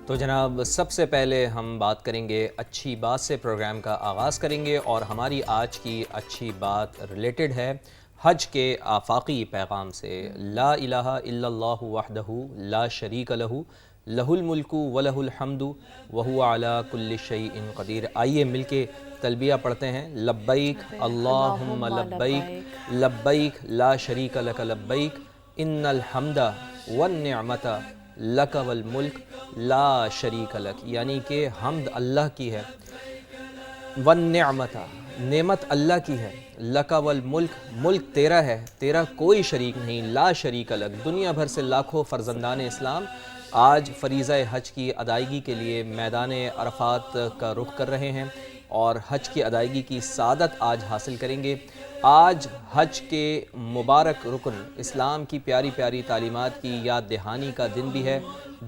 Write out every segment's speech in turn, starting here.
تو جناب سب سے پہلے ہم بات کریں گے اچھی بات سے، پروگرام کا آغاز کریں گے، اور ہماری آج کی اچھی بات ریلیٹڈ ہے حج کے آفاقی پیغام سے۔ لا الہ الا اللہ وحدہ لا شریک لہ، لہ الملک ولہ الحمد وہو علی کل شیء قدیر۔ آئیے مل کے تلبیہ پڑھتے ہیں۔ لبیک اللہم لبیک، لبیک لا شریک لک لبیک، ان الحمد والنعمت لک والملک لا شریک لک، یعنی کہ حمد اللہ کی ہے، والنعمت نعمت اللہ کی ہے، لک والملک ملک تیرا ہے، تیرا کوئی شریک نہیں، لا شریک لک۔ دنیا بھر سے لاکھوں فرزندان اسلام آج فریضہ حج کی ادائیگی کے لیے میدان عرفات کا رخ کر رہے ہیں اور حج کی ادائیگی کی سعادت آج حاصل کریں گے۔ آج حج کے مبارک رکن اسلام کی پیاری پیاری تعلیمات کی یاد دہانی کا دن بھی ہے۔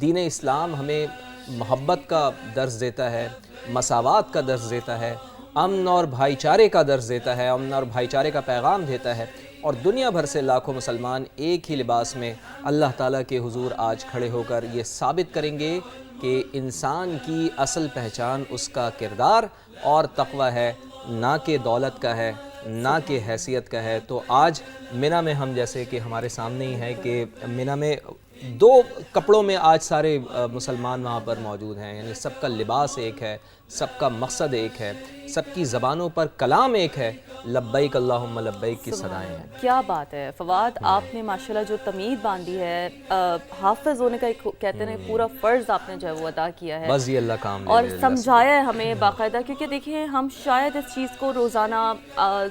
دین اسلام ہمیں محبت کا درس دیتا ہے، مساوات کا درس دیتا ہے، امن اور بھائی چارے کا درس دیتا ہے، امن اور بھائی چارے کا پیغام دیتا ہے، اور دنیا بھر سے لاکھوں مسلمان ایک ہی لباس میں اللہ تعالیٰ کے حضور آج کھڑے ہو کر یہ ثابت کریں گے کہ انسان کی اصل پہچان اس کا کردار اور تقوی ہے، نہ کہ دولت کا ہے، نہ کہ حیثیت کا ہے۔ تو آج منی میں ہم، جیسے کہ ہمارے سامنے ہی ہے کہ منی میں دو کپڑوں میں آج سارے مسلمان وہاں پر موجود ہیں، یعنی سب کا لباس ایک ہے، سب کا مقصد ایک ہے، سب کی زبانوں پر کلام ایک ہے، لبیک اللہم لبیک کی صدائیں ہیں۔ کیا بات ہے فواد، آپ نے ماشاءاللہ جو تمید باندھی ہے، حافظ ہونے کا ایک کہتے ہیں پورا فرض آپ نے جو ہے وہ ادا کیا ہے، بس یہ اللہ کام لے اور لے اللہ سے۔ سمجھایا ہے ہمیں باقاعدہ، کیونکہ دیکھیں ہم شاید اس چیز کو روزانہ،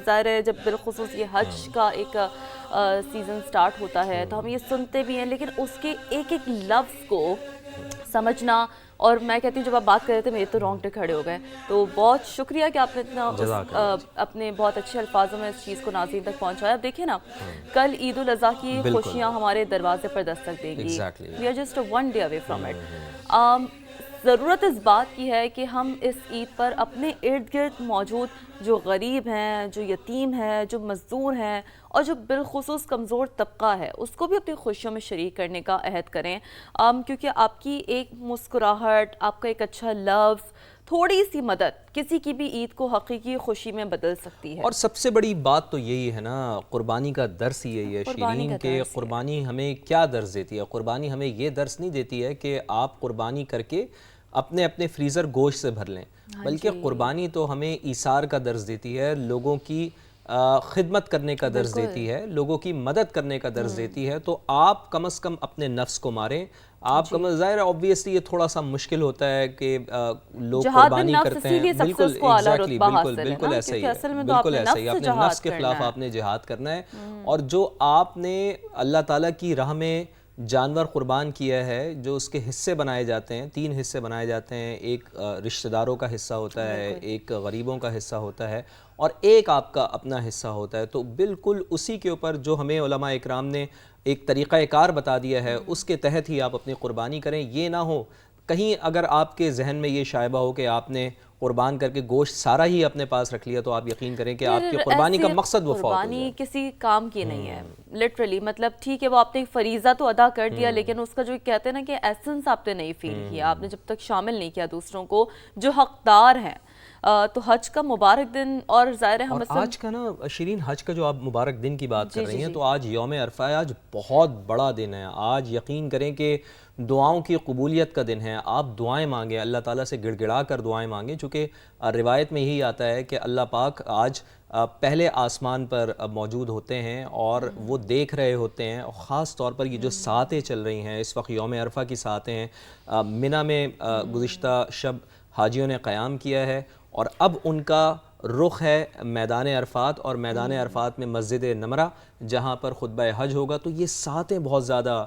ظاہر ہے جب بالخصوص یہ حج کا ایک سیزن سٹارٹ ہوتا ہے تو ہم یہ سنتے بھی ہیں، لیکن اس کے ایک ایک لفظ کو سمجھنا، اور میں کہتی ہوں جب آپ بات کر رہے تھے میرے تو رونگٹے کھڑے ہو گئے۔ تو بہت شکریہ کہ آپ نے اتنا اپنے بہت اچھے الفاظوں میں اس چیز کو ناظرین تک پہنچایا۔ اب دیکھیں نا، کل عید الاضحیٰ کی خوشیاں ہمارے دروازے پر دستک دیں گی۔ We are just one day away from it. ضرورت اس بات کی ہے کہ ہم اس عید پر اپنے ارد گرد موجود جو غریب ہیں، جو یتیم ہیں، جو مزدور ہیں، اور جو بالخصوص کمزور طبقہ ہے، اس کو بھی اپنی خوشیوں میں شریک کرنے کا عہد کریں، کیونکہ آپ کی ایک مسکراہٹ، آپ کا ایک اچھا لفظ، تھوڑی سی مدد کسی کی بھی عید کو حقیقی خوشی میں بدل سکتی ہے۔ اور سب سے بڑی بات تو یہی ہے نا، قربانی کا درس یہی ہے شیرین، کہ قربانی ہمیں کیا درس دیتی ہے؟ قربانی ہمیں یہ درس نہیں دیتی ہے کہ آپ قربانی کر کے اپنے اپنے فریزر گوشت سے بھر لیں، بلکہ قربانی تو ہمیں ایثار کا درس دیتی ہے، لوگوں کی خدمت کرنے کا درس دیتی ہے، لوگوں کی مدد کرنے کا درس دیتی ہے۔ تو آپ کم از کم اپنے نفس کو ماریں، آپ کا ظاہر آبویسلی یہ تھوڑا سا مشکل ہوتا ہے کہ لوگ قربانی کرتے ہیں، بالکل ایگزیکٹلی، بالکل ایسا ہی ہے، بالکل ایسا ہی، اپنے نفس کے خلاف آپ نے جہاد کرنا ہے۔ اور جو آپ نے اللہ تعالیٰ کی راہ میں جانور قربان کیا ہے، جو اس کے حصے بنائے جاتے ہیں، 3 حصے بنائے جاتے ہیں، ایک رشتہ داروں کا حصہ ہوتا ہے، ایک غریبوں کا حصہ ہوتا ہے، اور ایک آپ کا اپنا حصہ ہوتا ہے۔ تو بالکل اسی کے اوپر جو ہمیں علماء اکرام نے ایک طریقہ کار بتا دیا ہے، اس کے تحت ہی آپ اپنی قربانی کریں۔ یہ نہ ہو کہیں اگر آپ کے ذہن میں یہ شائبہ ہو کہ آپ نے قربان کر کے گوشت سارا ہی اپنے پاس رکھ لیا، تو آپ یقین کریں کہ آپ کی قربانی کا مقصد وہ فوت ہو جائے۔ قربانی کسی کام کی نہیں ہے لٹرلی، مطلب ٹھیک ہے وہ آپ نے فریضہ تو ادا کر دیا، لیکن اس کا جو کہتے ہیں نا کہ ایسنس آپ نے نہیں فیل کیا، آپ نے جب تک شامل نہیں کیا دوسروں کو جو حقدار ہیں۔ تو حج کا مبارک دن، اور ظاہر ہے ہم آج کا نا شیرین، حج کا جو آپ مبارک دن کی بات کر رہی ہیں، تو آج یوم عرفہ ہے، آج بہت بڑا دن ہے۔ آج یقین کریں کہ دعاؤں کی قبولیت کا دن ہے۔ آپ دعائیں مانگیں، اللہ تعالیٰ سے گڑ گڑا کر دعائیں مانگیں، چونکہ روایت میں یہی آتا ہے کہ اللہ پاک آج پہلے آسمان پر موجود ہوتے ہیں اور وہ دیکھ رہے ہوتے ہیں، اور خاص طور پر یہ جو ساعتیں چل رہی ہیں اس وقت، یوم عرفہ کی ساعتیں ہیں۔ منی میں گزشتہ شب حاجیوں نے قیام کیا ہے، اور اب ان کا رخ ہے میدان عرفات، اور میدان عرفات میں مسجد نمرہ جہاں پر خطبہ حج ہوگا۔ تو یہ ساعتیں بہت زیادہ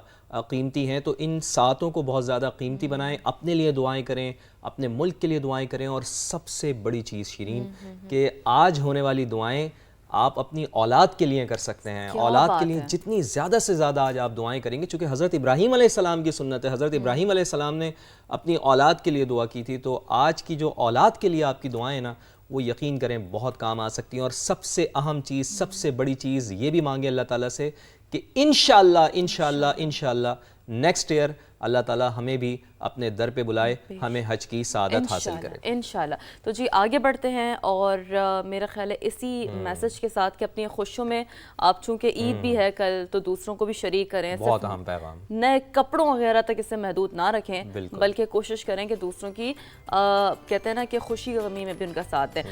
قیمتی ہیں، تو ان ساعتوں کو بہت زیادہ قیمتی بنائیں، اپنے لیے دعائیں کریں، اپنے ملک کے لیے دعائیں کریں، اور سب سے بڑی چیز شیرین کہ آج ہونے والی دعائیں آپ اپنی اولاد کے لیے کر سکتے ہیں۔ اولاد کے لیے جتنی زیادہ سے زیادہ آج آپ دعائیں کریں گے، چونکہ حضرت ابراہیم علیہ السلام کی سنت ہے، حضرت ابراہیم علیہ السلام نے اپنی اولاد کے لیے دعا کی تھی، تو آج کی جو اولاد کے لیے آپ کی دعائیں نا، وہ یقین کریں بہت کام آ سکتی ہیں۔ اور سب سے اہم چیز، سب سے بڑی چیز یہ بھی مانگیں اللہ تعالیٰ سے کہ انشاءاللہ انشاءاللہ انشاءاللہ نیکسٹ ایئر اللہ تعالیٰ ہمیں بھی اپنے در پہ بلائے, ہمیں حج کی سعادت حاصل کرے انشاءاللہ. تو جی آگے بڑھتے ہیں, اور میرا خیال ہے اسی میسج کے ساتھ کہ اپنی خوشیوں میں آپ چونکہ عید بھی ہے کل تو دوسروں کو بھی شریک کریں, بہت اہم پیغام, نئے کپڑوں وغیرہ تک اسے محدود نہ رکھیں بلکہ کوشش کریں کہ دوسروں کی کہتے ہیں نا کہ خوشی غمی میں بھی ان کا ساتھ دیں.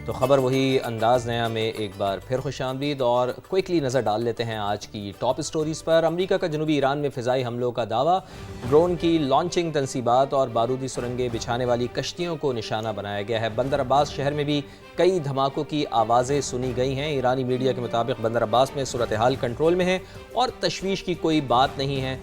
تو خبر وہی انداز نیا میں ایک بار پھر خوش آمدید, اور کوئکلی نظر ڈال لیتے ہیں آج کی ٹاپ سٹوریز پر. امریکہ کا جنوبی ایران میں فضائی حملوں کا دعویٰ, ڈرون کی لانچنگ تنصیبات اور بارودی سرنگیں بچھانے والی کشتیوں کو نشانہ بنایا گیا ہے. بندر عباس شہر میں بھی کئی دھماکوں کی آوازیں سنی گئی ہیں. ایرانی میڈیا کے مطابق بندر عباس میں صورتحال کنٹرول میں ہے اور تشویش کی کوئی بات نہیں ہے.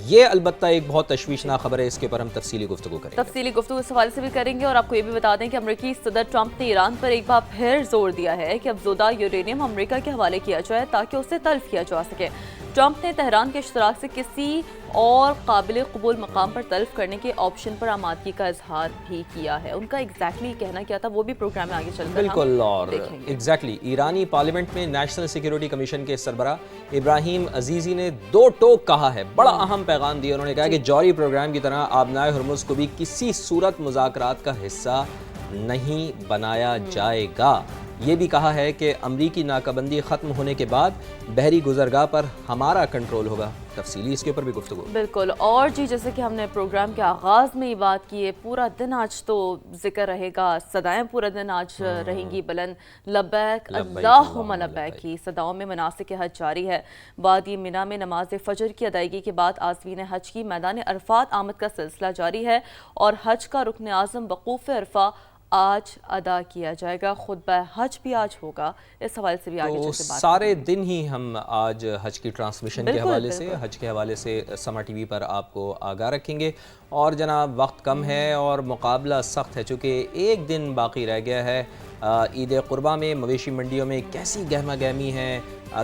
یہ البتہ ایک بہت تشویشناک خبر ہے, اس کے اوپر ہم تفصیلی گفتگو کریں گے. تفصیلی گفتگو اس حوالے سے بھی کریں گے, اور آپ کو یہ بھی بتا دیں کہ امریکی صدر ٹرمپ نے ایران پر ایک بار پھر زور دیا ہے کہ افزودہ یورینیم امریکہ کے حوالے کیا جائے تاکہ اسے تلف کیا جا سکے. ٹرمپ نے تہران کے اشتراک سے کسی اور قابل قبول مقام پر تلف کرنے کے آپشن پر آمادگی کا اظہار بھی کیا ہے. ان کا ایگزیکٹلی کہنا کیا تھا وہ بھی پروگرام میں آگے چل کر بالکل, اور ایگزیکٹلی ایرانی پارلیمنٹ میں نیشنل سیکیورٹی کمیشن کے سربراہ ابراہیم عزیزی نے دو ٹوک کہا ہے, بڑا اہم پیغام دیا. انہوں نے کہا کہ جوہری پروگرام کی طرح آبنائے ہرمز کو بھی کسی صورت مذاکرات کا حصہ نہیں بنایا جائے گا. یہ بھی کہا ہے کہ امریکی ناکہ بندی ختم ہونے کے بعد بحری گزرگاہ پر ہمارا کنٹرول ہوگا. تفصیلی اس کے اوپر بھی گفتگو. بالکل, اور جی جیسے کہ ہم نے پروگرام کے آغاز میں ہی بات کی ہے, پورا دن آج تو ذکر رہے گا, صدائیں پورا دن آج رہیں گی بلند. لبیک اللہم لبیک کی صداؤں میں مناسک حج جاری ہے. وادی منی میں نماز فجر کی ادائیگی کے بعد عازمین حج کی میدان عرفات آمد کا سلسلہ جاری ہے, اور حج کا رکن اعظم وقوف عرفہ آج ادا کیا جائے گا. خطبہ حج بھی آج ہوگا, اس حوالے سے بھی آگے چل کے بات سارے دن ہی ہم آج حج کی ٹرانسمیشن کے حوالے سے, حج کے حوالے سے سما ٹی وی پر آپ کو آگاہ رکھیں گے. اور جناب وقت کم ہے اور مقابلہ سخت ہے, چونکہ ایک دن باقی رہ گیا ہے عید قربہ میں. مویشی منڈیوں میں کیسی گہما گہمی ہے,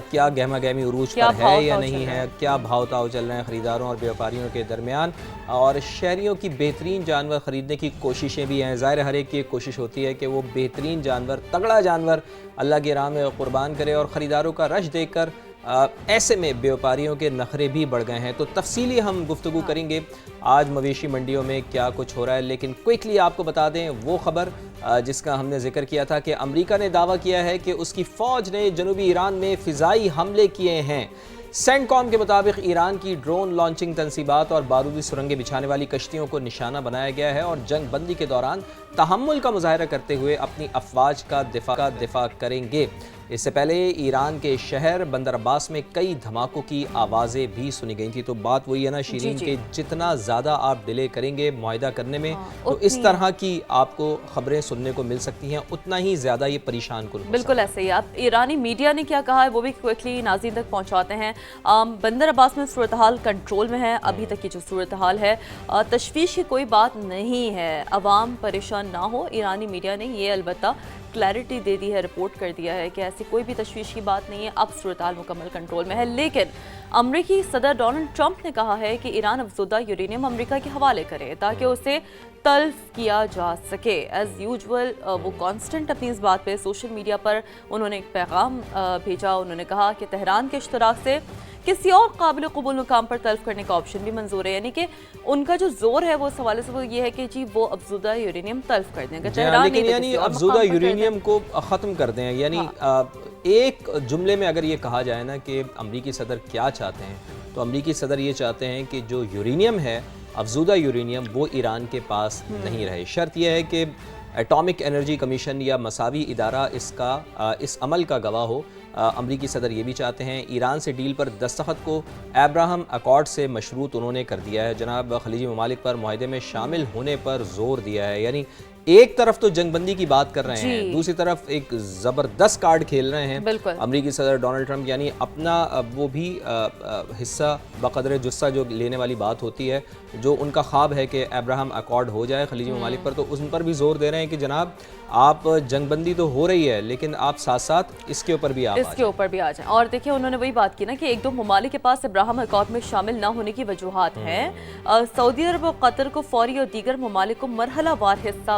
کیا گہما گہمی عروج پر ہے یا نہیں ہے, کیا بھاؤ تاؤ چل رہے ہیں خریداروں اور بیوپاریوں کے درمیان, اور شہریوں کی بہترین جانور خریدنے کی کوششیں بھی ہیں. ظاہر ہر ایک کی کوشش ہوتی ہے کہ وہ بہترین جانور, تگڑا جانور اللہ کی راہ میں قربان کرے, اور خریداروں کا رش دیکھ کر ایسے میں بیوپاریوں کے نخرے بھی بڑھ گئے ہیں. تو تفصیلی ہم گفتگو کریں گے آج مویشی منڈیوں میں کیا کچھ ہو رہا ہے, لیکن کوئکلی آپ کو بتا دیں وہ خبر جس کا ہم نے ذکر کیا تھا کہ امریکہ نے دعویٰ کیا ہے کہ اس کی فوج نے جنوبی ایران میں فضائی حملے کیے ہیں. سینٹ کام کے مطابق ایران کی ڈرون لانچنگ تنصیبات اور بارودی سرنگیں بچھانے والی کشتیوں کو نشانہ بنایا گیا ہے, اور جنگ بندی کے دوران تحمل کا مظاہرہ کرتے ہوئے اپنی افواج کا دفاع کریں گے. اس سے پہلے ایران کے شہر بندر عباس میں کئی دھماکوں کی آوازیں بھی سنی گئی تھی. تو بات وہی ہے نا شیرین, کہ جتنا زیادہ آپ ڈیلے کریں گے معاہدہ کرنے میں تو اس طرح کی آپ کو خبریں سننے کو مل سکتی ہیں, اتنا ہی زیادہ یہ پریشان کن. بالکل ایسے ہی. آپ ایرانی میڈیا نے کیا کہا ہے وہ بھی کوئکلی ناظرین تک پہنچاتے ہیں. بندر عباس میں صورتحال کنٹرول میں ہے, ابھی تک کی جو صورتحال ہے تشویش کی کوئی بات نہیں ہے, عوام پریشان نہ ہو. ایرانی میڈیا نے یہ البتہ کلیئرٹی دے دی ہے, رپورٹ کر دیا ہے کہ ایسی کوئی بھی تشویش کی بات نہیں ہے, اب صورتحال مکمل کنٹرول میں ہے. لیکن امریکی صدر ڈونلڈ ٹرمپ نے کہا ہے کہ ایران افزودہ یورینیم امریکہ کے حوالے کرے تاکہ اسے تلف کیا جا سکے. ایز یوجول وہ کانسٹنٹ اپنی اس بات پہ سوشل میڈیا پر انہوں نے ایک پیغام بھیجا. انہوں نے کہا کہ تہران کے اشتراک سے کسی اور قابل قبول مقام پر تلف کرنے کا آپشن بھی منظور ہے, یعنی کہ ان کا جو زور ہے وہ اس حوالے سے وہ یہ ہے کہ جی وہ افزودہ یورینیم تلف کر دیں گے. لیکن یعنی افزودہ یورینیم کو ختم کر دیں, یعنی ایک جملے میں اگر یہ کہا جائے نا کہ امریکی صدر کیا چاہتے ہیں, تو امریکی صدر یہ چاہتے ہیں کہ جو یورینیم ہے افزودہ یورینیم وہ ایران کے پاس نہیں رہے. شرط یہ ہے کہ ایٹامک انرجی کمیشن یا مساوی ادارہ اس عمل کا گواہ ہو. امریکی صدر یہ بھی چاہتے ہیں. ایران سے ڈیل پر دستخط کو ابراہم اکارڈ سے مشروط انہوں نے کر دیا ہے. جناب خلیجی ممالک پر معاہدے میں شامل ہونے پر زور دیا ہے. یعنی ایک طرف تو جنگ بندی کی بات کر رہے ہیں, دوسری طرف ایک زبردست کارڈ کھیل رہے ہیں امریکی صدر ڈونلڈ ٹرمپ, یعنی اپنا وہ بھی حصہ بقدر جثہ جو لینے والی بات ہوتی ہے, جو ان کا خواب ہے کہ ابراہم اکارڈ ہو جائے خلیجی ممالک پر, تو ان پر بھی زور دے رہے ہیں کہ جناب آپ جنگ بندی تو ہو رہی ہے لیکن آپ ساتھ ساتھ اس کے اوپر بھی آ جائیں. اور دیکھیں انہوں نے وہی بات کی نا کہ ایک دو ممالک کے پاس ابراہم اکارڈ میں شامل نہ ہونے کی وجوہات ہیں. سعودی عرب و قطر کو فوری اور دیگر ممالک کو مرحلہ وار حصہ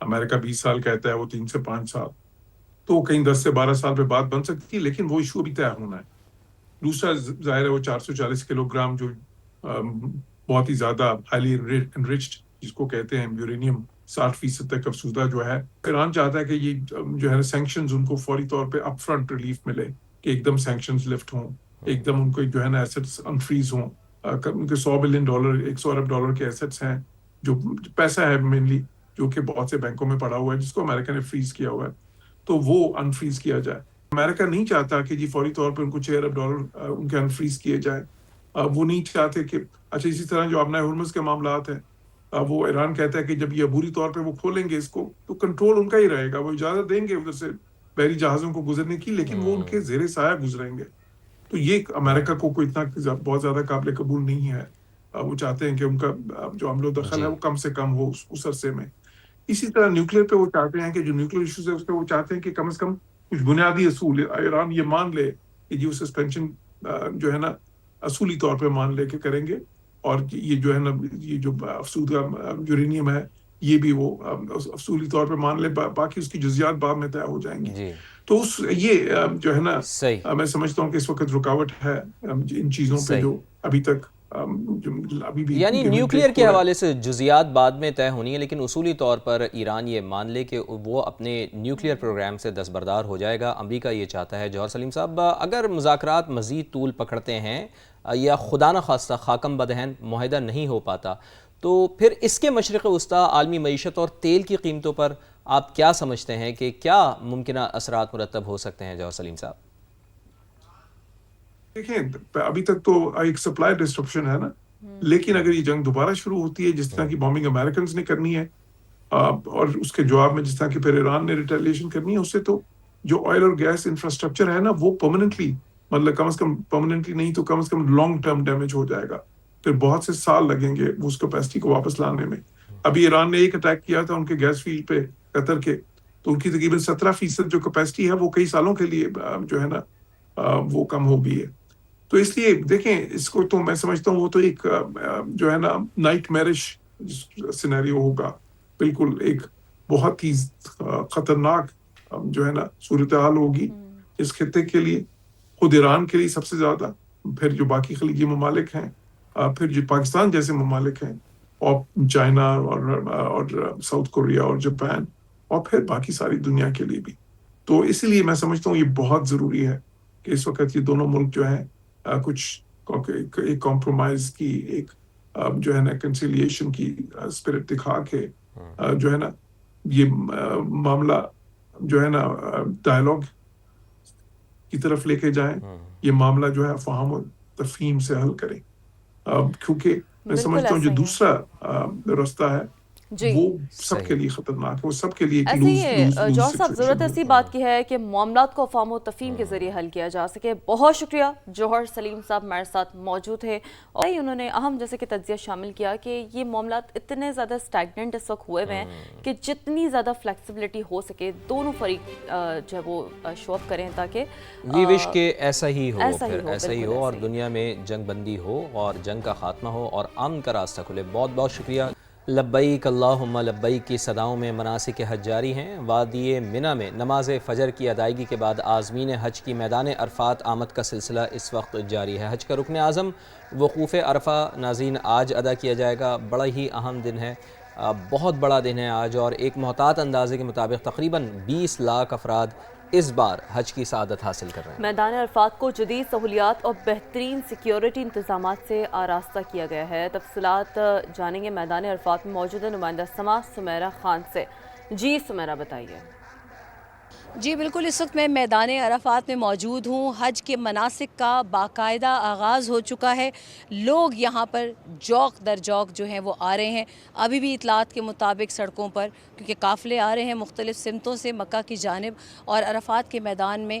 امریکہ 20 سال کہتا ہے، وہ 3 سے 5 سال، تو کہیں 10 سے 12 سال پہ بات بن سکتی ہے، لیکن وہ ایشو ابھی طے ہونا ہے۔ دوسرا ظاہر ہے وہ 440 کلو گرام جو بہت ہی زیادہ ہائیلی انرچڈ جس کو کہتے ہیں یورینیم 60% تک افزودہ جو ہے، ایران چاہتا ہے کہ یہ جو ہے سینکشنز ان کو فوری طور پہ اپ فرنٹ ریلیف ملے، کہ ایک دم سینکشنز لفٹ ہوں، ایک دم ان کو جو ہے نا ایسٹس انفریز ہوں۔ ان کے $100 بلین، 100 ارب ڈالر کے ایسٹس ہیں، جو پیسہ ہے مینلی جو کہ بہت سے بینکوں میں پڑا ہوا ہے، جس کو امریکہ نے فریز کیا ہوا ہے، تو وہ انفریز کیا جائے۔ امریکہ نہیں چاہتا کہ جی فوری طور پہ ان کو 6 ارب ڈالر ان کے انفریز کیے جائیں۔ وہ نہیں چاہتے کہ اچھا اسی طرح جو آبنائے ہرمز کے معاملات ہیں، وہ ایران کہتا ہے کہ جب یہ عبوری طور پہ وہ کھولیں گے اس کو تو کنٹرول ان کا ہی رہے گا، وہ اجازت دیں گے ادھر سے بحری جہازوں کو گزرنے کی، لیکن وہ ان کے زیر سایہ گزریں گے۔ تو یہ امریکہ کو کوئی اتنا بہت زیادہ قابل قبول نہیں ہے۔ وہ چاہتے ہیں کہ ان کا جو حمل و دخل ہے وہ کم سے کم ہو اس عرصے میں۔ اسی طرح نیوکلیر پہ وہ چاہتے ہیں کہ جو نیوکلیر ایشوز ہے اس پہ وہ چاہتے ہیں کہ کم از کم کچھ بنیادی اصول ایران یہ مان لے کہ جی وہ سسپینشن جو ہے نا اصولی طور پہ مان لے کے کریں گے، اور یہ جو ہے نا یہ جو افسودہ یورینیم ہے یہ بھی وہ اصولی طور پہ مان لے، باقی اس کی جزیات بعد میں طے ہو جائیں گی۔ تو یہ جو ہے نا میں سمجھتا ہوں کہ اس وقت رکاوٹ ہے ان چیزوں پہ جو ابھی تک ابھی بھی، یعنی نیوکلیئر کے حوالے سے جزیات بعد میں طے ہونی ہے، لیکن اصولی طور پر ایران یہ مان لے کہ وہ اپنے نیوکلیئر پروگرام سے دستبردار ہو جائے گا۔ امریکہ یہ چاہتا ہے۔ جوہر سلیم صاحب، اگر مذاکرات مزید طول پکڑتے ہیں یا خدا نخواستہ خاکم بدہن معاہدہ نہیں ہو پاتا، تو پھر اس کے مشرق وسطیٰ عالمی معیشت اور تیل کی قیمتوں پر آپ کیا سمجھتے ہیں کہ کیا ممکنہ اثرات مرتب ہو سکتے ہیں؟ جوہر سلیم صاحب دیکھیں، ابھی تک تو ایک سپلائی ڈسٹرپشن ہے نا، لیکن اگر یہ جنگ دوبارہ شروع ہوتی ہے جس طرح کی بامبنگ امریکنز نے کرنی ہے، اور اس کے جواب میں جس طرح کی پھر ایران نے ریٹیلیشن کرنی ہے، اس سے تو جو آئل اور گیس انفراسٹرکچر ہے نا وہ پرماننٹلی، مطلب کم از کم پرماننٹلی نہیں تو کم از کم لانگ ٹرم ڈیمیج ہو جائے گا، پھر بہت سے سال لگیں گے اس کیپیسٹی کو واپس لانے میں۔ ابھی ایران نے ایک اٹیک کیا تھا ان کے گیس فیلڈ پہ قطر کے، تو ان کی تقریباً 17% جو کیپیسٹی ہے وہ کئی سالوں کے لیے جو ہے نا وہ کم ہو گئی ہے۔ تو اس لیے دیکھیں اس کو تو میں سمجھتا ہوں وہ تو ایک جو ہے نا نائٹ میرش سینیریو ہوگا، بالکل ایک بہت ہی خطرناک جو ہے نا صورتحال ہوگی اس خطے کے لیے، خود ایران کے لیے سب سے زیادہ، پھر جو باقی خلیجی ممالک ہیں، پھر جو پاکستان جیسے ممالک ہیں، اور چائنا اور ساؤتھ کوریا اور جاپان، اور پھر باقی ساری دنیا کے لیے بھی۔ تو اسی لیے میں سمجھتا ہوں یہ بہت ضروری ہے کہ اس وقت یہ دونوں ملک جو ہیں کچھ ایک کمپرومائز کی، ایک جو ہے نا کنسیلیشن کی اسپرٹ دکھا کے جو ہے نا یہ معاملہ جو ہے نا ڈائلاگ کی طرف لے کے جائیں، یہ معاملہ جو ہے فہم و تفہیم سے حل کریں، کیونکہ میں سمجھتا ہوں جو دوسرا راستہ ہے وہ سب کے لیے خطرناک ہے، وہ سب کے لیے ایسے ہی جوہر صاحب ضرورت اسی بات کی ہے کہ معاملات کو فہم و تفہیم کے ذریعے حل کیا جا سکے۔ بہت شکریہ جوہر سلیم صاحب ہمارے ساتھ موجود ہیں، اور انہوں نے اہم جیسے کہ تجزیہ شامل کیا کہ یہ معاملات اتنے زیادہ اسٹیگننٹ اس وقت ہوئے ہیں کہ جتنی زیادہ فلیکسیبلٹی ہو سکے دونوں فریق جو ہے وہ شو اپ کریں، تاکہ وی وش کہ ایسا ہی ہو اور دنیا میں جنگ بندی ہو اور جنگ کا خاتمہ ہو اور امن کا راستہ کھلے۔ بہت بہت شکریہ۔ لبیک اللہم لبیک کی صداؤں میں مناسک حج جاری ہیں۔ وادی منی میں نماز فجر کی ادائیگی کے بعد عازمین حج کی میدان عرفات آمد کا سلسلہ اس وقت جاری ہے۔ حج کا رکن اعظم وقوف عرفہ ناظرین آج ادا کیا جائے گا۔ بڑا ہی اہم دن ہے، بہت بڑا دن ہے آج، اور ایک محتاط اندازے کے مطابق تقریباً 20 لاکھ افراد اس بار حج کی سعادت حاصل کر رہے ہیں۔ میدان عرفات کو جدید سہولیات اور بہترین سیکیورٹی انتظامات سے آراستہ کیا گیا ہے۔ تفصیلات جانیں گے میدان عرفات میں موجود نمائندہ سما سمیرہ خان سے۔ جی سمیرہ بتائیے۔ جی بالکل، اس وقت میں میدان عرفات میں موجود ہوں۔ حج کے مناسک کا باقاعدہ آغاز ہو چکا ہے، لوگ یہاں پر جوق در جوق جو ہیں وہ آ رہے ہیں۔ ابھی بھی اطلاعات کے مطابق سڑکوں پر کیونکہ قافلے آ رہے ہیں مختلف سمتوں سے مکہ کی جانب، اور عرفات کے میدان میں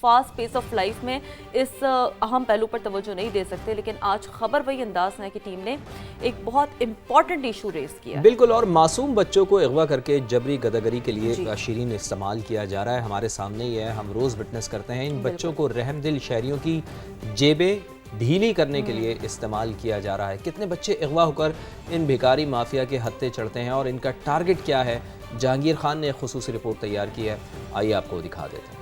فاسٹ پیس آف لائف میں اس اہم پہلو پر توجہ نہیں دے سکتے، لیکن آج خبر وہی انداز میں ہے کہ ٹیم نے ایک بہت امپورٹنٹ ایشو ریز کیا ہے۔ بالکل، اور معصوم بچوں کو اغوا کر کے جبری غداگری کے لیے شیرین استعمال کیا جا رہا ہے، ہمارے سامنے ہی ہے، ہم روز وٹنس کرتے ہیں۔ ان بچوں کو رحم دل شہریوں کی جیبیں ڈھیلی کرنے کے لیے استعمال کیا جا رہا ہے۔ کتنے بچے اغوا ہو کر ان بھکاری مافیا کے ہتھے چڑھتے ہیں اور ان کا ٹارگٹ کیا ہے؟ جہانگیر خان نے ایک خصوصی رپورٹ تیار کی ہے، آئیے آپ کو دکھا دیتے ہیں۔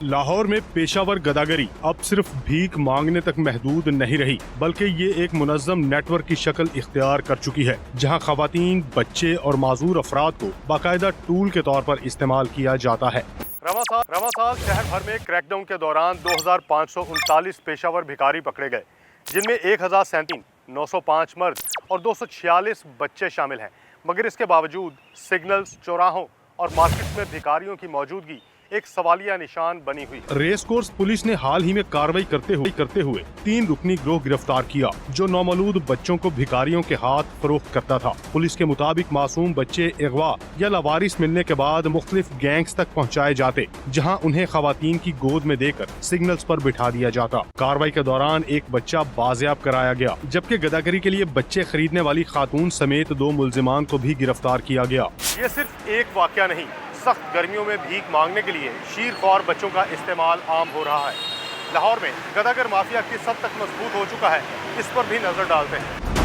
لاہور میں پیشہ ور گداگری اب صرف بھیک مانگنے تک محدود نہیں رہی، بلکہ یہ ایک منظم نیٹ ورک کی شکل اختیار کر چکی ہے، جہاں خواتین، بچے اور معذور افراد کو باقاعدہ ٹول کے طور پر استعمال کیا جاتا ہے۔ رواں سال شہر بھر میں کریک ڈاؤن کے دوران 2539 پیشہ ور بھکاری پکڑے گئے، جن میں 1037 905 مرد اور 246 بچے شامل ہیں، مگر اس کے باوجود سگنلز، چوراہوں اور مارکیٹ میں بھکاریوں کی موجودگی ایک سوالیہ نشان بنی ہوئی۔ ریس کورس پولیس نے حال ہی میں کارروائی کرتے ہوئے 3 رکنی گروہ گرفتار کیا جو نومولود بچوں کو بھکاریوں کے ہاتھ فروخت کرتا تھا۔ پولیس کے مطابق معصوم بچے اغوا یا لاوارث ملنے کے بعد مختلف گینگز تک پہنچائے جاتے، جہاں انہیں خواتین کی گود میں دے کر سگنلز پر بٹھا دیا جاتا۔ کارروائی کے دوران ایک بچہ بازیاب کرایا گیا، جبکہ گداگری کے لیے بچے خریدنے والی خاتون سمیت 2 ملزمان کو بھی گرفتار کیا گیا۔ یہ صرف ایک واقعہ نہیں، سخت گرمیوں میں بھیک مانگنے کے لیے شیر خوار بچوں کا استعمال عام ہو رہا ہے۔ لاہور میں گداگر مافیا کس حد تک مضبوط ہو چکا ہے، اس پر بھی نظر ڈالتے ہیں۔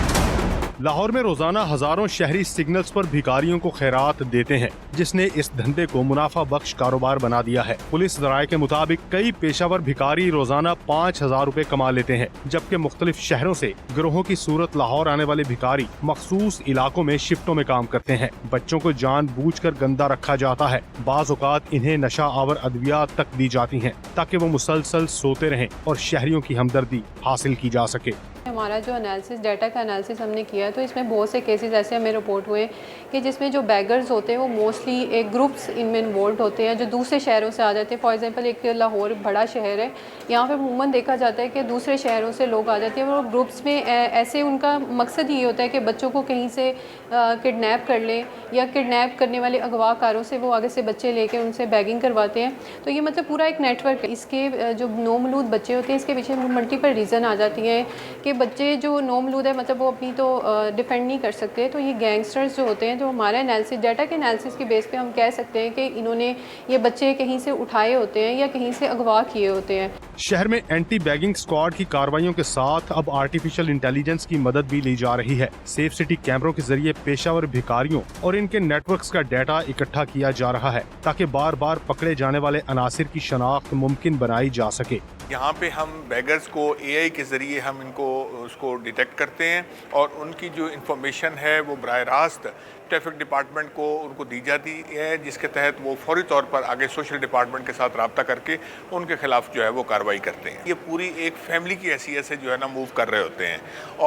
لاہور میں روزانہ ہزاروں شہری سگنلز پر بھکاریوں کو خیرات دیتے ہیں، جس نے اس دھندے کو منافع بخش کاروبار بنا دیا ہے۔ پولیس ذرائع کے مطابق کئی پیشہ ور بھکاری روزانہ 5000 روپے کما لیتے ہیں، جبکہ مختلف شہروں سے گروہوں کی صورت لاہور آنے والے بھکاری مخصوص علاقوں میں شفٹوں میں کام کرتے ہیں۔ بچوں کو جان بوجھ کر گندا رکھا جاتا ہے، بعض اوقات انہیں نشہ آور ادویات تک دی جاتی ہیں تاکہ وہ مسلسل سوتے رہیں اور شہریوں کی ہمدردی حاصل کی جا سکے۔ ہمارا جو انالیسس ڈیٹا کا انالیسس ہم نے کیا تو اس میں بہت سے کیسز ایسے ہمیں رپورٹ ہوئے کہ جس میں جو بیگرز ہوتے ہیں وہ موسٹلی ایک گروپس ان میں انوالوڈ ہوتے ہیں جو دوسرے شہروں سے آ جاتے ہیں۔ فار ایگزامپل ایک لاہور بڑا شہر ہے، یہاں پہ عموماً دیکھا جاتا ہے کہ دوسرے شہروں سے لوگ آ جاتے ہیں اور گروپس میں ایسے ان کا مقصد یہ ہوتا ہے کہ بچوں کو کہیں سے کڈنیپ کر لیں یا کڈنیپ کرنے والے اغوا کاروں سے وہ آگے سے بچے لے کے ان سے بیگنگ کرواتے ہیں۔ تو یہ مطلب پورا ایک نیٹ ورک ہے۔ اس کے جو نومولود بچے ہوتے ہیں اس کے پیچھے ملٹیپل ریزن آ جاتی ہیں کہ بچے جو نومولود ہے مطلب وہ اپنی تو ڈیفینڈ نہیں کر سکتے، تو یہ گینگسٹرز جو ہوتے ہیں، جو ہمارا انالیسس ڈیٹا کے انالیسس کے بیس پہ ہم کہہ سکتے ہیں کہ انہوں نے یہ بچے کہیں سے اٹھائے ہوتے ہیں یا کہیں سے اغوا کیے ہوتے ہیں۔ شہر میں اینٹی بیگنگ اسکواڈ کی کارروائیوں کے ساتھ اب آرٹیفیشل انٹیلیجنس کی مدد بھی لی جا رہی ہے۔ سیف سٹی کیمروں کے ذریعے پیشہ ور بھکاریوں اور ان کے نیٹ ورکس کا ڈیٹا اکٹھا کیا جا رہا ہے تاکہ بار بار پکڑے جانے والے عناصر کی شناخت ممکن بنائی جا سکے۔ یہاں پہ ہم بیگرز کو اے آئی کے ذریعے ہم اس کو ڈیٹیکٹ کرتے ہیں اور ان کی جو انفارمیشن ہے وہ براہ راست ٹریفک ڈپارٹمنٹ کو ان کو دی جاتی ہے، جس کے تحت وہ فوری طور پر آگے سوشل ڈپارٹمنٹ کے ساتھ رابطہ کر کے ان کے خلاف جو ہے وہ کارروائی کرتے ہیں۔ یہ پوری ایک فیملی کی حیثیت سے جو ہے نا موو کر رہے ہوتے ہیں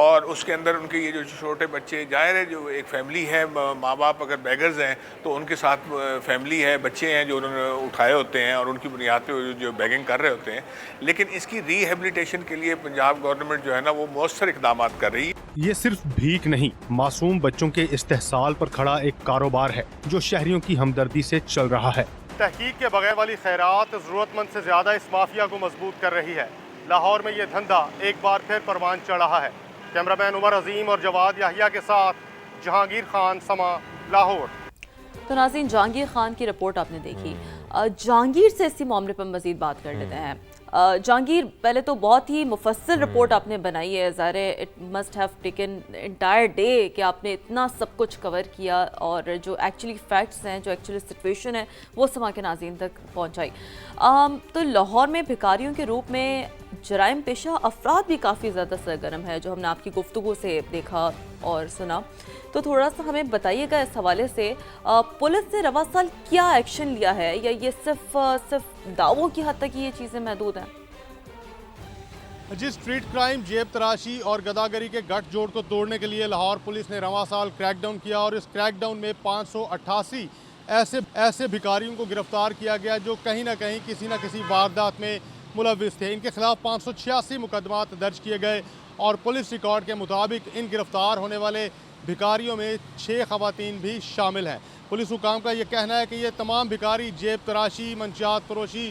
اور اس کے اندر ان کے یہ جو چھوٹے بچے، ظاہر ہے جو ایک فیملی ہے، ماں باپ اگر بیگرز ہیں تو ان کے ساتھ فیملی ہے، بچے ہیں جو انہوں نے اٹھائے ہوتے ہیں اور ان کی بنیاد پہ جو بیگنگ کر رہے ہوتے ہیں، لیکن اس کی ری ہیبلیٹیشن کے لیے پنجاب گورنمنٹ جو ہے نا وہ مؤثر اقدامات کر رہی ہے۔ یہ صرف بھیک نہیں، معصوم بچوں کے استحصال پر کھڑا ایک کاروبار ہے جو شہریوں کی ہمدردی سے چل رہا ہے۔ تحقیق کے بغیر والی خیرات ضرورت مند سے زیادہ اس مافیا کو مضبوط کر رہی ہے۔ لاہور میں یہ دھندا ایک بار پھر پروان چڑھ رہا ہے۔ کیمرہ مین عمر عظیم اور جواد یحییٰ کے ساتھ جہانگیر خان، سما، لاہور۔ تو ناظرین، جہانگیر خان کی رپورٹ آپ نے دیکھی، جہانگیر سے اسی معاملے پر مزید بات کر لیتے ہیں۔ جہانگیر، پہلے تو بہت ہی مفصل رپورٹ آپ نے بنائی ہے، ظاہر ہے it must have taken entire day کہ آپ نے اتنا سب کچھ کور کیا اور جو ایکچولی فیکٹس ہیں، جو ایکچولی سچویشن ہے وہ سما کے ناظرین تک پہنچائی۔ تو لاہور میں بھکاریوں کے روپ میں جرائم پیشہ افراد بھی کافی زیادہ سرگرم ہے، جو ہم نے آپ کی گفتگو سے دیکھا اور سنا، تو تھوڑا سا ہمیں بتائیے گا اس حوالے سے پولیس نے رواں سال کیا ایکشن لیا ہے، یا یہ صرف دعووں کی حد تک یہ چیزیں محدود ہیں؟ جی، اسٹریٹ کرائم، جیب تراشی اور گداگری کے گٹھ جوڑ کو توڑنے کے لیے لاہور پولیس نے رواں سال کریک ڈاؤن کیا اور اس کریک ڈاؤن میں 588 ایسے بھکاریوں کو گرفتار کیا گیا جو کہیں نہ کہیں کسی نہ کسی واردات میں ملوث تھے۔ ان کے خلاف 586 مقدمات درج کیے گئے اور پولیس ریکارڈ کے مطابق ان گرفتار ہونے والے بھکاریوں میں 6 خواتین بھی شامل ہیں۔ پولیس حکام کا یہ کہنا ہے کہ یہ تمام بھکاری جیب تراشی، منشیات فروشی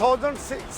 1000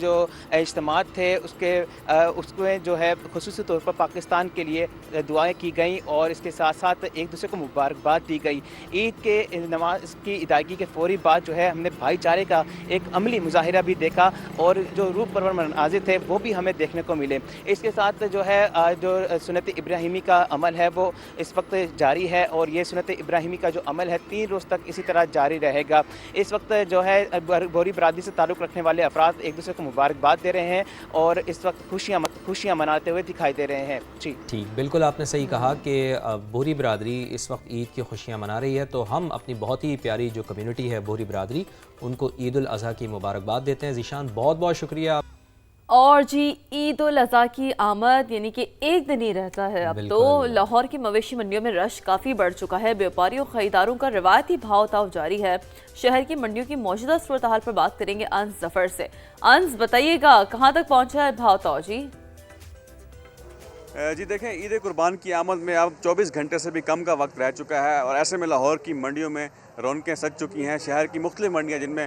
جو اجتماعات تھے اس میں جو ہے خصوصی طور پر پاکستان کے لیے دعائیں کی گئیں اور اس کے ساتھ ساتھ ایک دوسرے کو مبارکباد دی گئی. عید کے نماز کی ادائیگی کے فوری بعد جو ہے ہم نے بھائی چارے کا ایک عملی مظاہرہ بھی دیکھا اور جو روح پرور مناظر تھے وہ بھی ہمیں دیکھنے کو ملے. اس کے ساتھ جو ہے جو سنت ابراہیمی کا عمل ہے وہ اس وقت جاری ہے اور یہ سنت ابراہیمی کا جو عمل ہے 3 روز تک اسی طرح جاری رہے گا. اس وقت جو ہے بوری برادری سے تعلق رکھنے والے افراد ایک دوسرے کو مبارکباد دے رہے ہیں اور اس وقت خوشیاں مناتے ہوئے دکھائی دے رہے ہیں. جی ٹھیک، بالکل آپ نے صحیح کہا کہ بوری برادری اس وقت عید کی خوشیاں منا رہی ہے، تو ہم اپنی بہت ہی پیاری جو کمیونٹی ہے بوری برادری، ان کو عید الاضحیٰ کی مبارکباد دیتے ہیں. ذیشان بہت بہت شکریہ. اور جی عید الاضحیٰ کی آمد یعنی کہ ایک دن ہی رہتا ہے اب تو لاہور کی مویشی منڈیوں میں رش کافی بڑھ چکا ہے. بیوپاریوں خریداروں کا روایتی بھاؤ تاؤ جاری ہے. شہر کی منڈیوں کی موجودہ صورتحال پر بات کریں گے انس ظفر سے. انس بتائیے گا کہاں تک پہنچا ہے بھاؤ تاؤ؟ جی دیکھیں، عید قربان کی آمد میں اب 24 گھنٹے سے بھی کم کا وقت رہ چکا ہے اور ایسے میں لاہور کی منڈیوں میں رونقیں سج چکی ہیں. شہر کی مختلف منڈیاں جن میں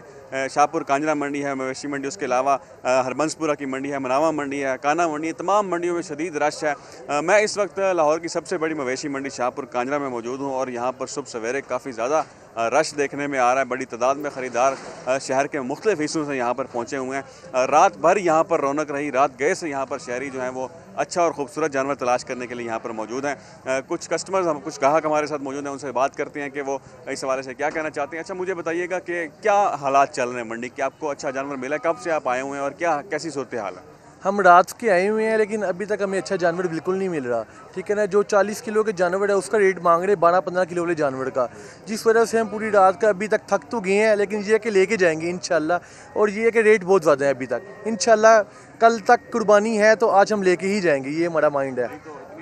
شاہپور کانجرا منڈی ہے، مویشی منڈی، اس کے علاوہ ہربنس پورہ کی منڈی ہے، مناوا منڈی ہے، کانا منڈی ہے، تمام منڈیوں میں شدید رش ہے. میں اس وقت لاہور کی سب سے بڑی مویشی منڈی شاہپور کانجرا میں موجود ہوں اور یہاں پر صبح سویرے کافی زیادہ رش دیکھنے میں آ رہا ہے. بڑی تعداد میں خریدار شہر کے مختلف حصوں سے یہاں پر پہنچے ہوئے ہیں. رات بھر یہاں پر رونق رہی. رات گئے سے یہاں پر شہری جو ہیں وہ اچھا اور خوبصورت جانور تلاش کرنے کے لیے یہاں پر موجود ہیں. کچھ کسٹمرز کچھ گاہک ہمارے ساتھ موجود ہیں، ان سے بات کرتے ہیں کہ وہ اس حوالے سے کیا کہنا چاہتے ہیں. اچھا مجھے بتائیے گا کہ کیا حالات چل رہے ہیں منڈی کے؟ آپ کو اچھا جانور ملا؟ کب سے آپ آئے ہوئے ہیں اور کیسی صورتحال ہے؟ ہم رات کے آئے ہوئے ہیں لیکن ابھی تک ہمیں اچھا جانور بالکل نہیں مل رہا. ٹھیک ہے نا، جو 40 کلو کے جانور ہے اس کا ریٹ مانگ رہے 12-15 کلو والے جانور کا، جس وجہ سے ہم پوری رات کا ابھی تک تھک تو گئے ہیں لیکن یہ کہ لے کے جائیں گے انشاءاللہ. اور یہ کہ ریٹ بہت زیادہ ہے ابھی تک. انشاءاللہ کل تک قربانی ہے تو آج ہم لے کے ہی جائیں گے، یہ ہمارا مائنڈ ہے.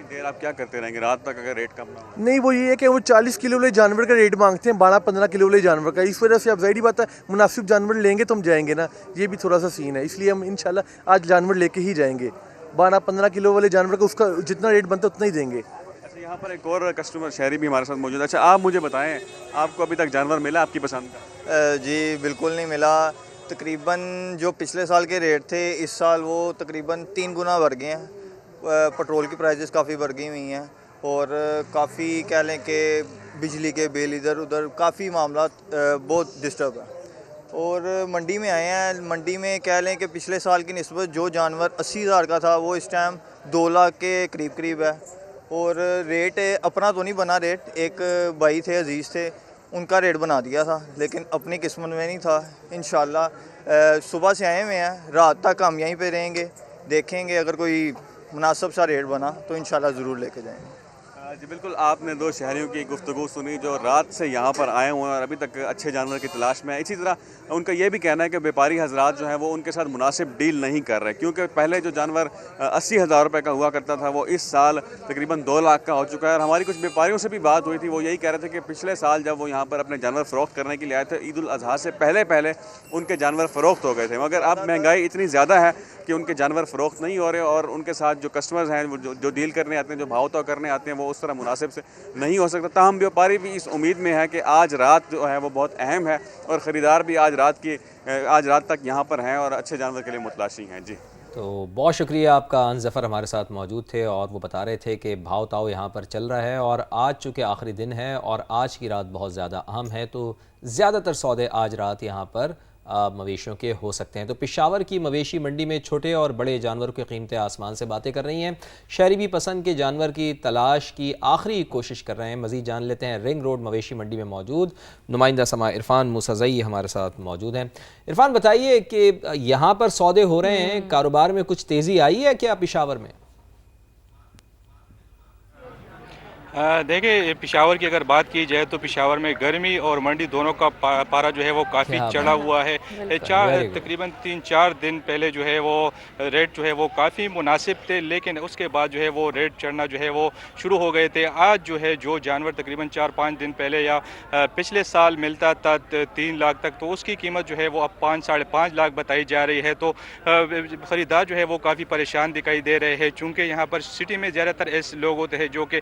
دیر آپ کیا کرتے رہیں گے رات تک اگر ریٹ کم نہ ہو؟ نہیں، وہ یہ ہے کہ وہ 40 کلو والے جانور کا ریٹ مانگتے ہیں 12-15 کلو والے جانور کا. اس وجہ سے اب ظاہری بات ہے مناسب جانور لیں گے تو ہم جائیں گے نا، یہ بھی تھوڑا سا سین ہے. اس لیے ہم انشاءاللہ آج جانور لے کے ہی جائیں گے. 12-15 کلو والے جانور کا اس کا جتنا ریٹ بنتا ہے اتنا ہی دیں گے. اچھا یہاں پر ایک اور کسٹمر شہری بھی ہمارے ساتھ موجود ہے. اچھا آپ مجھے بتائیں، آپ کو ابھی تک جانور ملا آپ کی پسند کا؟ جی بالکل نہیں ملا. تقریباً جو پچھلے سال کے ریٹ تھے اس سال وہ تقریباً 3 گنا بڑھ گئے ہیں. پٹرول کی پرائزز کافی بڑھ گئی ہوئی ہیں اور کافی کہہ لیں کہ بجلی کے بل ادھر ادھر کافی معاملات بہت ڈسٹرب ہیں. اور منڈی میں آئے ہیں، منڈی میں کہہ لیں کہ پچھلے سال کی نسبت جو جانور 80,000 کا تھا وہ اس ٹائم 2 لاکھ کے قریب ہے. اور ریٹ اپنا تو نہیں بنا ریٹ، ایک بھائی تھے عزیز تھے ان کا ریٹ بنا دیا تھا لیکن اپنی قسمت میں نہیں تھا. انشاءاللہ صبح سے آئے ہوئے ہیں، رات تک ہم یہیں پہ رہیں گے، دیکھیں گے اگر کوئی مناسب سا ریٹ بنا تو انشاءاللہ ضرور لے کے جائیں گے. جی بالکل، آپ نے 2 شہریوں کی گفتگو سنی جو رات سے یہاں پر آئے ہوئے ہیں اور ابھی تک اچھے جانور کی تلاش میں ہیں. اسی طرح ان کا یہ بھی کہنا ہے کہ بیپاری حضرات جو ہیں وہ ان کے ساتھ مناسب ڈیل نہیں کر رہے، کیونکہ پہلے جو جانور 80,000 روپے کا ہوا کرتا تھا وہ اس سال تقریباً 2 لاکھ کا ہو چکا ہے. اور ہماری کچھ بیپاریوں سے بھی بات ہوئی تھی، وہ یہی کہہ رہے تھے کہ پچھلے سال جب وہ یہاں پر اپنے جانور فروخت کرنے کے لیے آئے تھے عید الاضحیٰ سے پہلے ان کے جانور فروخت ہو گئے تھے، مگر اب مہنگائی اتنی زیادہ ہے کہ ان کے جانور فروخت نہیں ہو رہے اور ان کے ساتھ جو کسٹمرز ہیں جو ڈیل کرنے آتے ہیں، جو بھاؤ تاؤ کرنے آتے ہیں، وہ اس طرح مناسب سے نہیں ہو سکتا. تاہم بیوپاری بھی اس امید میں ہے کہ آج رات جو ہے وہ بہت اہم ہے اور خریدار بھی آج رات تک یہاں پر ہیں اور اچھے جانور کے لیے متلاشی ہیں. جی تو بہت شکریہ آپ کا. انس ظفر ہمارے ساتھ موجود تھے اور وہ بتا رہے تھے کہ بھاؤ تاؤ یہاں پر چل رہا ہے اور آج چونکہ آخری دن ہے اور آج کی رات بہت زیادہ اہم ہے تو زیادہ تر سودے آج رات یہاں پر مویشیوں کے ہو سکتے ہیں. تو پشاور کی مویشی منڈی میں چھوٹے اور بڑے جانوروں کی قیمتیں آسمان سے باتیں کر رہی ہیں. شہری بھی پسند کے جانور کی تلاش کی آخری کوشش کر رہے ہیں. مزید جان لیتے ہیں رنگ روڈ مویشی منڈی میں موجود نمائندہ سما عرفان موسیٰ ہمارے ساتھ موجود ہیں. عرفان بتائیے کہ یہاں پر سودے ہو رہے ہیں، کاروبار میں کچھ تیزی آئی ہے کیا پشاور میں؟ دیکھیں پشاور کی اگر بات کی جائے تو پشاور میں گرمی اور منڈی دونوں کا پارا جو ہے وہ کافی چڑھا ہوا ہے. تقریباً 3-4 دن پہلے جو ہے وہ ریٹ جو ہے وہ کافی مناسب تھے لیکن اس کے بعد جو ہے وہ ریٹ چڑھنا جو ہے وہ شروع ہو گئے تھے. آج جو ہے جو جانور تقریباً 4-5 دن پہلے یا پچھلے سال ملتا تھا 3 لاکھ تک تو اس کی قیمت جو ہے وہ اب 5-5.5 لاکھ بتائی جا رہی ہے. تو خریدار جو ہے وہ کافی پریشان دکھائی دے رہے ہیں چونکہ یہاں پر سٹی میں زیادہ تر ایسے لوگ ہوتے ہیں جو کہ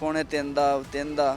3.5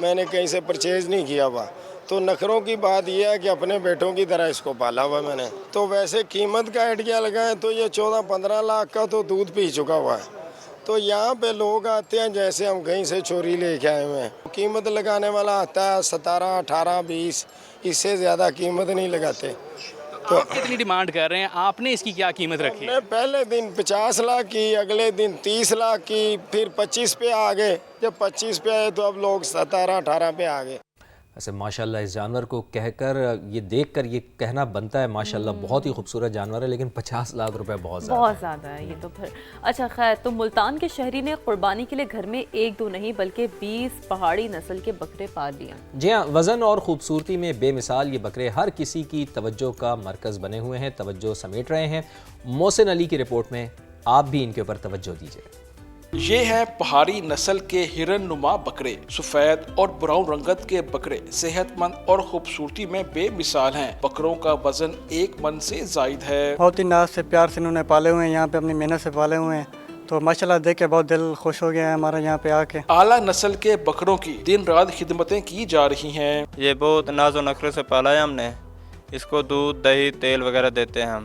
میں نے کہیں سے پرچیز نہیں کیا ہوا. تو نخروں کی بات یہ ہے کہ اپنے بیٹوں کی طرح اس کو پالا ہوا میں نے. تو ویسے قیمت کا آئیڈیا لگائیں تو یہ 14-15 لاکھ کا تو دودھ پی چکا ہوا ہے. تو یہاں پہ لوگ آتے ہیں جیسے ہم کہیں سے چوری لے کے آئے ہوئے ہیں. قیمت لگانے والا آتا ہے 17, 18, 20, اس سے زیادہ قیمت نہیں لگاتے. تو آپ کتنی ڈیمانڈ کر رہے ہیں؟ آپ نے اس کی کیا قیمت رکھی؟ میں پہلے دن 50 لاکھ کی, اگلے دن 30 لاکھ کی, پھر 25 پہ آ گئے. جب 25 پہ آئے تو اب لوگ 17, 18 پہ آ گئے. ویسے ماشاءاللہ اس جانور کو کہہ کر یہ دیکھ کر یہ کہنا بنتا ہے ماشاءاللہ بہت ہی خوبصورت جانور ہے, لیکن 50 لاکھ روپے بہت زیادہ ہے یہ تو پھر. اچھا خیر, تو ملتان کے شہری نے قربانی کے لیے گھر میں 1-2 نہیں بلکہ 20 پہاڑی نسل کے بکرے پال لیے. جی ہاں, وزن اور خوبصورتی میں بے مثال یہ بکرے ہر کسی کی توجہ کا مرکز بنے ہوئے ہیں, توجہ سمیٹ رہے ہیں. محسن علی کی رپورٹ میں آپ بھی ان کے اوپر توجہ دیجیے. یہ ہے پہاڑی نسل کے ہرن نما بکرے. سفید اور براؤن رنگت کے بکرے صحت مند اور خوبصورتی میں بے مثال ہیں. بکروں کا وزن 1 من سے زائد ہے. بہت ہی ناز سے پیار سے انہوں نے پالے ہوئے ہیں, یہاں پہ اپنی محنت سے پالے ہوئے ہیں. تو ماشاءاللہ دیکھ کے بہت دل خوش ہو گیا ہے ہمارا یہاں پہ آ کے. اعلیٰ نسل کے بکروں کی دن رات خدمتیں کی جا رہی ہیں. یہ بہت ناز و نخرے سے پالا ہے ہم نے. اس کو دودھ, دہی, تیل وغیرہ دیتے ہیں ہم,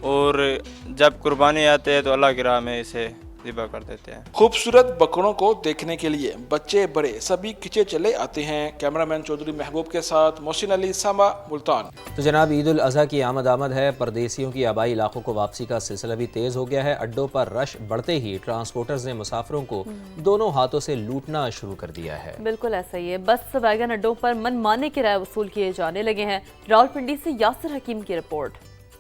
اور جب قربانی آتے ہے تو اللہ کی راہ میں اسے ذبح کر دیتے ہیں. خوبصورت بکروں کو دیکھنے کے لیے بچے بڑے سبھی کھچے چلے آتے ہیں. کیمرامین چودھری محبوب کے ساتھ محسن علی, ساما, ملتان. تو جناب عید الاضحیٰ کی آمد ہے. پردیسیوں کی آبائی علاقوں کو واپسی کا سلسلہ بھی تیز ہو گیا ہے. اڈوں پر رش بڑھتے ہی ٹرانسپورٹرز نے مسافروں کو دونوں ہاتھوں سے لوٹنا شروع کر دیا ہے. بالکل ایسا ہی ہے. بس ویگن اڈوں پر من مانے کرایہ وصول کیے جانے لگے ہیں. راولپنڈی سے یاسر حکیم کی رپورٹ.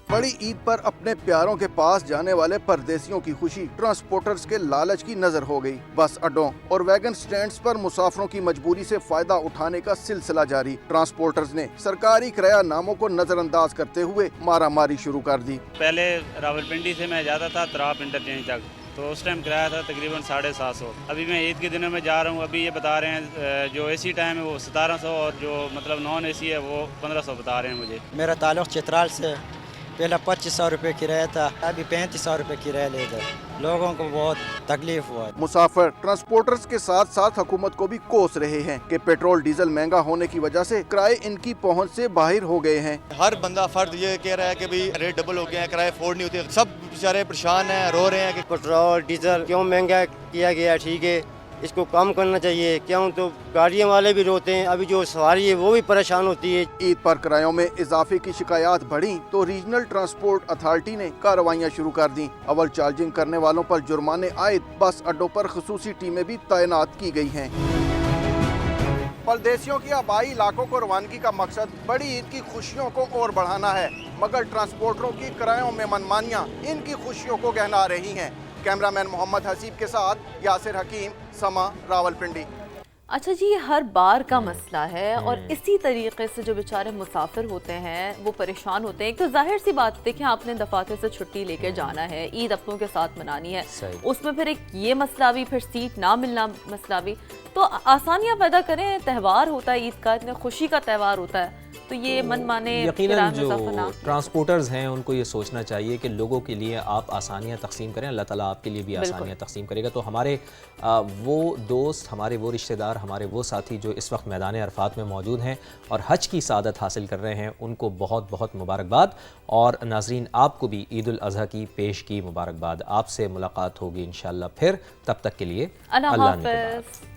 بڑی عید پر اپنے پیاروں کے پاس جانے والے پردیسیوں کی خوشی ٹرانسپورٹرز کے لالچ کی نظر ہو گئی. بس اڈوں اور ویگن سٹینڈز پر مسافروں کی مجبوری سے فائدہ اٹھانے کا سلسلہ جاری. ٹرانسپورٹرز نے سرکاری کرایہ ناموں کو نظر انداز کرتے ہوئے مارا ماری شروع کر دی. پہلے راولپنڈی سے میں جاتا تھا تراپ انٹرچینج تک, تو اس ٹائم کرایہ تھا تقریباً 750. ابھی میں عید کے دنوں میں جا رہا ہوں, ابھی یہ بتا رہے ہیں جو اے سی ٹائم ہے وہ 1700 اور جو مطلب نان اے سی ہے وہ 1500 بتا رہے ہیں مجھے. میرا تعلق چترال سے. پہلا 2500 روپے کرایہ تھا, ابھی 3500 روپے کرایہ لے گئے. لوگوں کو بہت تکلیف ہوا. مسافر ٹرانسپورٹرز کے ساتھ ساتھ حکومت کو بھی کوس رہے ہیں کہ پیٹرول ڈیزل مہنگا ہونے کی وجہ سے کرائے ان کی پہنچ سے باہر ہو گئے ہیں. ہر بندہ فرد یہ کہہ رہا ہے کہ بھی ریٹ ڈبل ہو گیا ہے, کرائے افورڈ نہیں ہوتے. سب بیچارے پریشان ہیں, رو رہے ہیں کہ پیٹرول ڈیزل کیوں مہنگا کیا گیا. ٹھیک ہے, اس کو کم کرنا چاہیے. کیوں تو گاڑیوں والے بھی روتے ہیں, ابھی جو سواری ہے وہ بھی پریشان ہوتی ہے. عید پر کرایوں میں اضافے کی شکایات بڑھیں تو ریجنل ٹرانسپورٹ اتھارٹی نے کارروائیاں شروع کر دیں. اول چارجنگ کرنے والوں پر جرمانے عائد. بس اڈوں پر خصوصی ٹیمیں بھی تعینات کی گئی ہیں. پردیسیوں کی آبائی علاقوں کو روانگی کا مقصد بڑی عید کی خوشیوں کو اور بڑھانا ہے, مگر ٹرانسپورٹروں کی کرایوں میں منمانیاں ان کی خوشیوں کو گہنا رہی ہیں. کیمرامین محمد حسیب کے ساتھ یاسر حکیم, سما, راولپنڈی. اچھا جی, یہ ہر بار کا مسئلہ ہے اور اسی طریقے سے جو بیچارے مسافر ہوتے ہیں وہ پریشان ہوتے ہیں. ایک تو ظاہر سی بات, دیکھیں آپ نے دفاتر سے چھٹی لے کے جانا ہے, عید اپنوں کے ساتھ منانی ہے, اس میں پھر ایک یہ مسئلہ بھی, پھر سیٹ نہ ملنا مسئلہ بھی. تو آسانیاں پیدا کریں. تہوار ہوتا ہے عید کا, اتنے خوشی کا تہوار ہوتا ہے, تو یہ من مانے یقیناً جو ٹرانسپورٹرز ہیں ان کو یہ سوچنا چاہیے کہ لوگوں کے لیے آپ آسانیاں تقسیم کریں, اللہ تعالیٰ آپ کے لیے بھی آسانیاں تقسیم کرے گا. تو ہمارے وہ دوست, ہمارے وہ رشتہ دار, ہمارے وہ ساتھی جو اس وقت میدان عرفات میں موجود ہیں اور حج کی سعادت حاصل کر رہے ہیں, ان کو بہت بہت مبارکباد. اور ناظرین, آپ کو بھی عید الاضحیٰ کی پیش کی مبارکباد. آپ سے ملاقات ہوگی انشاءاللہ پھر, تب تک کے لیے اللہ حافظ.